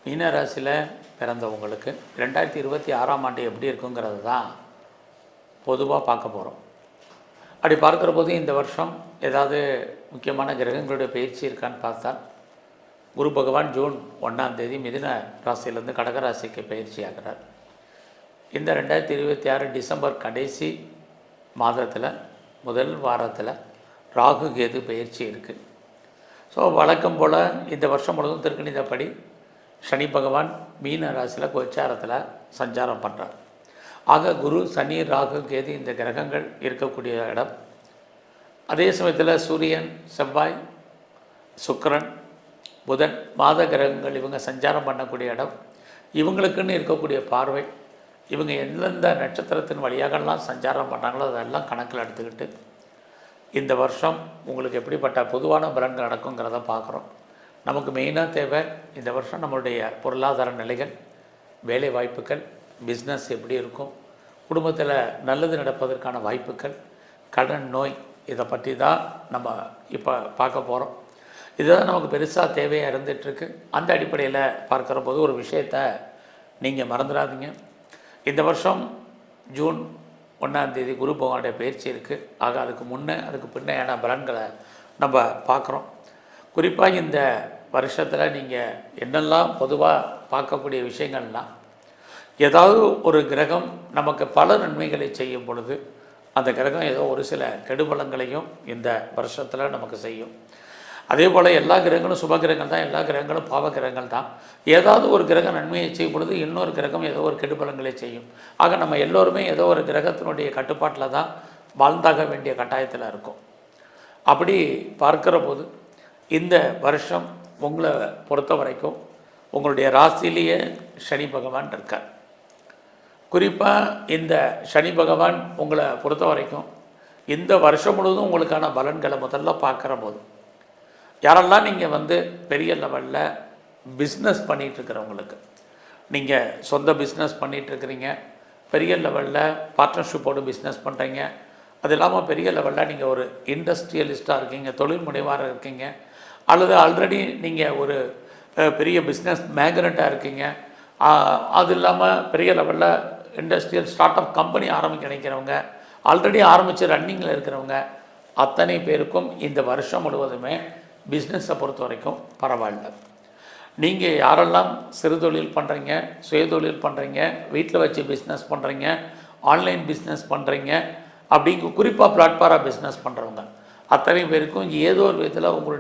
மீன ராசியில் பிறந்தவங்களுக்கு 2026ஆம் ஆண்டு எப்படி இருக்குங்கிறது தான் பொதுவாக பார்க்க போகிறோம். அப்படி பார்க்குற போது இந்த வருஷம் ஏதாவது முக்கியமான கிரகங்களுடைய பயிற்சி இருக்கான்னு பார்த்தா, குரு பகவான் ஜூன் 1ஆம் தேதி மிதுன ராசியிலேருந்து கடக ராசிக்கு பயிற்சி ஆகிறார். இந்த 2026 டிசம்பர் கடைசி மாதத்தில் முதல் வாரத்தில் ராகு கேது பயிற்சி இருக்குது. ஸோ வழக்கம் போல் இந்த வருஷம் முழுவதும் திருக்கணிதப்படி சனி பகவான் மீன ராசியில் கோச்சாரத்தில் சஞ்சாரம் பண்ணுறார். ஆக குரு, சனி, ராகு, கேது இந்த கிரகங்கள் இருக்கக்கூடிய இடம். அதே சமயத்தில் சூரியன், செவ்வாய், சுக்கிரன், புதன் மாத கிரகங்கள் இவங்க சஞ்சாரம் பண்ணக்கூடிய இடம். இவங்களுக்குன்னு இருக்கக்கூடிய பார்வை, இவங்க எந்தெந்த நட்சத்திரத்தின் வழியாகலாம் சஞ்சாரம் பண்ணுறாங்களோ அதெல்லாம் கணக்கில் எடுத்துக்கிட்டு இந்த வருஷம் உங்களுக்கு எப்படிப்பட்ட பொதுவான பலன்கள் நடக்குங்கிறத பார்க்குறோம். நமக்கு மெயினாக தேவை இந்த வருஷம் நம்மளுடைய பொருளாதார நிலைகள், வேலை வாய்ப்புகள், பிஸ்னஸ் எப்படி இருக்கும், குடும்பத்தில் நல்லது நடப்பதற்கான வாய்ப்புகள், கடன், நோய், இதை பற்றி தான் நம்ம இப்போ பார்க்க போகிறோம். இதுதான் நமக்கு பெருசாக தேவையாக இருந்துகிட்ருக்கு. அந்த அடிப்படையில் பார்க்குற போது ஒரு விஷயத்தை நீங்கள் மறந்துடாதீங்க. இந்த வருஷம் ஜூன் 1ஆம் தேதி குரு பகவானுடைய பயிற்சி இருக்குது. ஆக அதுக்கு முன்னே அதுக்கு பின்னையான பலன்களை நம்ம பார்க்குறோம். குறிப்பாக இந்த வருஷத்தில் நீங்கள் என்னெல்லாம் பொதுவாக பார்க்கக்கூடிய விஷயங்கள்லாம், ஏதாவது ஒரு கிரகம் நமக்கு பல நன்மைகளை செய்யும் பொழுது அந்த கிரகம் ஏதோ ஒரு சில கெடுபலங்களையும் இந்த வருஷத்தில் நமக்கு செய்யும். அதே போல் எல்லா கிரகங்களும் சுப கிரகங்கள் தான், எல்லா கிரகங்களும் பாவ கிரகங்கள் தான். ஏதாவது ஒரு கிரகம் நன்மையை செய்யும் பொழுது இன்னொரு கிரகம் ஏதோ ஒரு கெடுபலங்களை செய்யும். ஆக நம்ம எல்லோருமே ஏதோ ஒரு கிரகத்தினுடைய கட்டுப்பாட்டில் தான் வாழ்ந்தாக வேண்டிய கட்டாயத்தில் இருக்கும். அப்படி பார்க்குற போது இந்த வருஷம் உங்களை பொறுத்த வரைக்கும் உங்களுடைய ராசியிலேயே சனி பகவான் இருக்கார். குறிப்பாக இந்த சனி பகவான் உங்களை பொறுத்த வரைக்கும் இந்த வருஷம் முழுவதும் உங்களுக்கான பலன்களை முதல்ல பார்க்குற போது, யாரெல்லாம் நீங்கள் பெரிய லெவலில் பிஸ்னஸ் பண்ணிகிட்ருக்கிறவங்களுக்கு, நீங்கள் சொந்த பிஸ்னஸ் பண்ணிகிட்ருக்கிறீங்க, பெரிய லெவலில் பார்ட்னர்ஷிப்போடு பிஸ்னஸ் பண்ணுறீங்க, அது இல்லாமல் பெரிய லெவலில் நீங்கள் ஒரு இண்டஸ்ட்ரியலிஸ்ட்டாக இருக்கீங்க, தொழில் முனைவாரம் இருக்கீங்க, அல்லது ஆல்ரெடி நீங்கள் ஒரு பெரிய பிஸ்னஸ் மேக்னட்டாக இருக்கீங்க, அது இல்லாமல் பெரிய லெவலில் இண்டஸ்ட்ரியல் ஸ்டார்ட் அப் கம்பெனி ஆரம்பிக்க நினைக்கிறவங்க, ஆல்ரெடி ஆரம்பித்து ரன்னிங்கில் இருக்கிறவங்க, அத்தனை பேருக்கும் இந்த வருஷம் முழுவதுமே பிஸ்னஸை பொறுத்த வரைக்கும் பரவாயில்ல. நீங்கள் யாரெல்லாம் சிறு தொழில் பண்ணுறீங்க, சுயதொழில் பண்ணுறீங்க, வீட்டில் வச்சு பிஸ்னஸ் பண்ணுறீங்க, ஆன்லைன் பிஸ்னஸ் பண்ணுறீங்க, அப்படிங்க குறிப்பாக பிளாட்ஃபாராக பிஸ்னஸ் பண்ணுறவங்க அத்தனை பேருக்கும் ஏதோ ஒரு விதத்தில் உங்களுடைய